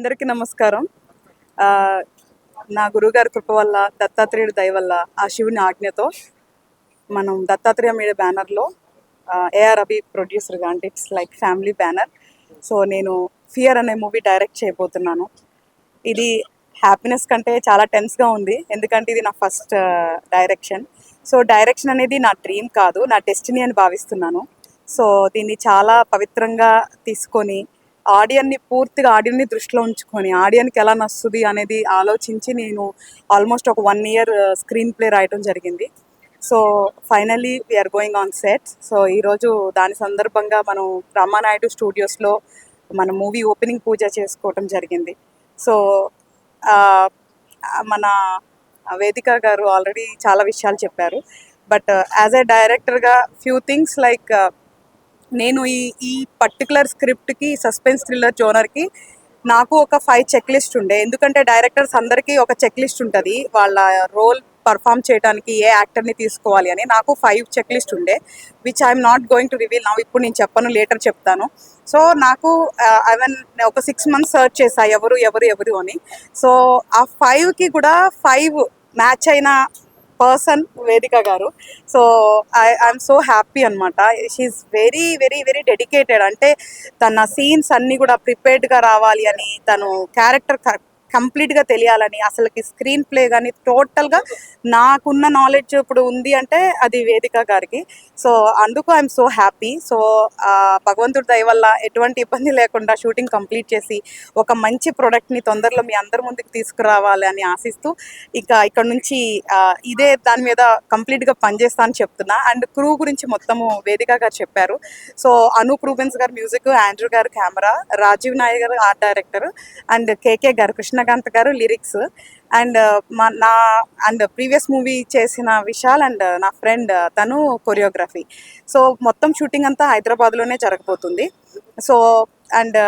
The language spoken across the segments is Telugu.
అందరికీ నమస్కారం. నా గురువుగారి కృప వల్ల, దత్తాత్రేయుడి దయ వల్ల, ఆ శివుని ఆజ్ఞతో మనం దత్తాత్రేయ మీడియా బ్యానర్లో ఏఆర్ రవి ప్రొడ్యూసర్గా, అంటే it's like family banner. So నేను ఫియర్ అనే మూవీ డైరెక్ట్ చేయబోతున్నాను. ఇది హ్యాపీనెస్ కంటే చాలా టెన్స్గా ఉంది, ఎందుకంటే ఇది నా ఫస్ట్ డైరెక్షన్. సో డైరెక్షన్ అనేది నా డ్రీమ్ కాదు, నా డెస్టినీ అని భావిస్తున్నాను. సో దీన్ని చాలా పవిత్రంగా తీసుకొని పూర్తిగా ఆడియన్ని దృష్టిలో ఉంచుకొని ఆడియన్కి ఎలా నచ్చుతుంది అనేది ఆలోచించి నేను ఆల్మోస్ట్ ఒక 1 year స్క్రీన్ ప్లే రాయటం జరిగింది. So finally we are going on set. So ఈరోజు దాని సందర్భంగా మనం రామానాయుడు స్టూడియోస్లో మన మూవీ ఓపెనింగ్ పూజ చేసుకోవటం జరిగింది. సో మన వేదిక గారు ఆల్రెడీ చాలా విషయాలు చెప్పారు. బట్ యాజ్ ఎ డైరెక్టర్గా ఫ్యూ థింగ్స్ లైక్ నేను ఈ పర్టికులర్ స్క్రిప్ట్కి, సస్పెన్స్ థ్రిల్లర్ జోనర్కి నాకు ఒక 5 చెక్ లిస్ట్ ఉండే. ఎందుకంటే డైరెక్టర్స్ అందరికీ ఒక చెక్ లిస్ట్ ఉంటుంది వాళ్ళ రోల్ పర్ఫామ్ చేయడానికి ఏ యాక్టర్ని తీసుకోవాలి అని. నాకు 5 చెక్ లిస్ట్ ఉండే, which I'm not going to reveal now. ఇప్పుడు నేను చెప్పను, లేటర్ చెప్తాను. సో నాకు ఒక 6 months సర్చ్ చేశా ఎవరు ఎవరు ఎవరు అని. సో ఆ 5కి కూడా 5 మ్యాచ్ అయిన పర్సన్ వేదిక గారు. సో ఐఎమ్ సో హ్యాపీ అనమాట. She's very very very dedicated. అంటే తన సీన్స్ అన్నీ కూడా ప్రిపేర్డ్గా రావాలి అని, తను క్యారెక్టర్ కంప్లీట్గా తెలియాలని, అసలుకి స్క్రీన్ ప్లే కానీ టోటల్గా నాకున్న నాలెడ్జ్ ఇప్పుడు ఉంది అంటే అది వేదిక గారికి. సో అందుకు ఐఎమ్ సో హ్యాపీ. సో భగవంతుడి దయ వల్ల ఎటువంటి ఇబ్బంది లేకుండా షూటింగ్ కంప్లీట్ చేసి ఒక మంచి ప్రోడక్ట్ని తొందరలో మీ అందరి ముందుకు తీసుకురావాలి అని ఆశిస్తూ ఇక్కడ నుంచి ఇదే దాని మీద కంప్లీట్గా పనిచేస్తా అని చెప్తున్నా. అండ్ క్రూ గురించి మొత్తము వేదిక గారు చెప్పారు. సో అనూప్ రూబెన్స్ గారు మ్యూజిక్, ఆండ్రూ గారు కెమెరా, రాజీవ్ నాయక్ గారు ఆర్ట్ డైరెక్టర్, అండ్ కేకే గారు, కృష్ణకాంత్ గారు lyrics, and and previous movie చేసిన విశాల్ అండ్ నా ఫ్రెండ్ తను కొరియోగ్రఫీ. సో మొత్తం షూటింగ్ అంతా హైదరాబాద్లోనే జరగబోతుంది. So and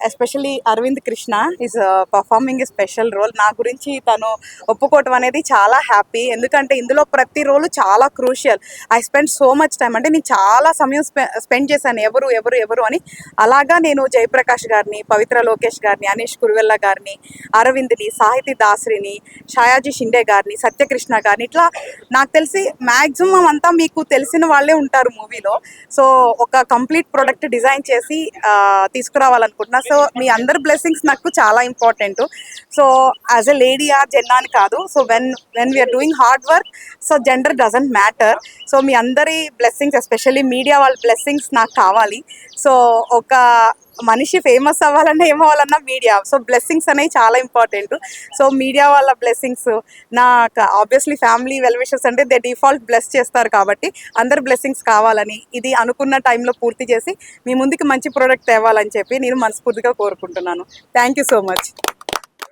especially Aravind Krishna is performing a special role. నా గురించి తను ఒప్పుకోవటం అనేది చాలా హ్యాపీ, ఎందుకంటే ఇందులో ప్రతి రోలు చాలా crucial. I spend so much time, అంటే నేను చాలా సమయం స్పెండ్ చేశాను ఎవరు ఎవరు ఎవరు అని. అలాగా నేను జయప్రకాష్ గారిని, పవిత్ర లోకేష్ గారిని, అనీష్ కురువెల్ల గారిని, అరవింద్ని, సాహితీ దాసరిని, షాయాజీ షిండే గారిని, సత్యకృష్ణ గారిని, ఇట్లా నాకు తెలిసి మ్యాక్సిమం అంతా మీకు తెలిసిన వాళ్ళే ఉంటారు మూవీలో. సో ఒక కంప్లీట్ ప్రోడక్ట్ డిజైన్ చేసి తీసుకురావాలనుకుంటున్నా. సో మీ అందరి బ్లెస్సింగ్స్ నాకు చాలా important. So as a lady or gender అని కాదు. So when we are doing hard work, so gender doesn't matter. So మీ అందరి బ్లెస్సింగ్స్, ఎస్పెషల్లీ మీడియా వాళ్ళ బ్లెస్సింగ్స్ నాకు కావాలి. సో ఒక మనిషి ఫేమస్ అవ్వాలన్నా ఏమవ్వాలన్నా మీడియా, సో బ్లెస్సింగ్స్ అనేవి చాలా ఇంపార్టెంట్. సో మీడియా వాళ్ళ బ్లెస్సింగ్స్ నాకు ఆబ్వియస్లీ ఫ్యామిలీ వెల్ విషర్స్ అంటే దే డిఫాల్ట్ బ్లెస్ చేస్తారు, కాబట్టి అందరి బ్లెస్సింగ్స్ కావాలని, ఇది అనుకున్న టైంలో పూర్తి చేసి మీ ముందుకు మంచి ప్రోడక్ట్ తేవాలని చెప్పి నేను మనస్ఫూర్తిగా కోరుకుంటున్నాను. Thank you so much.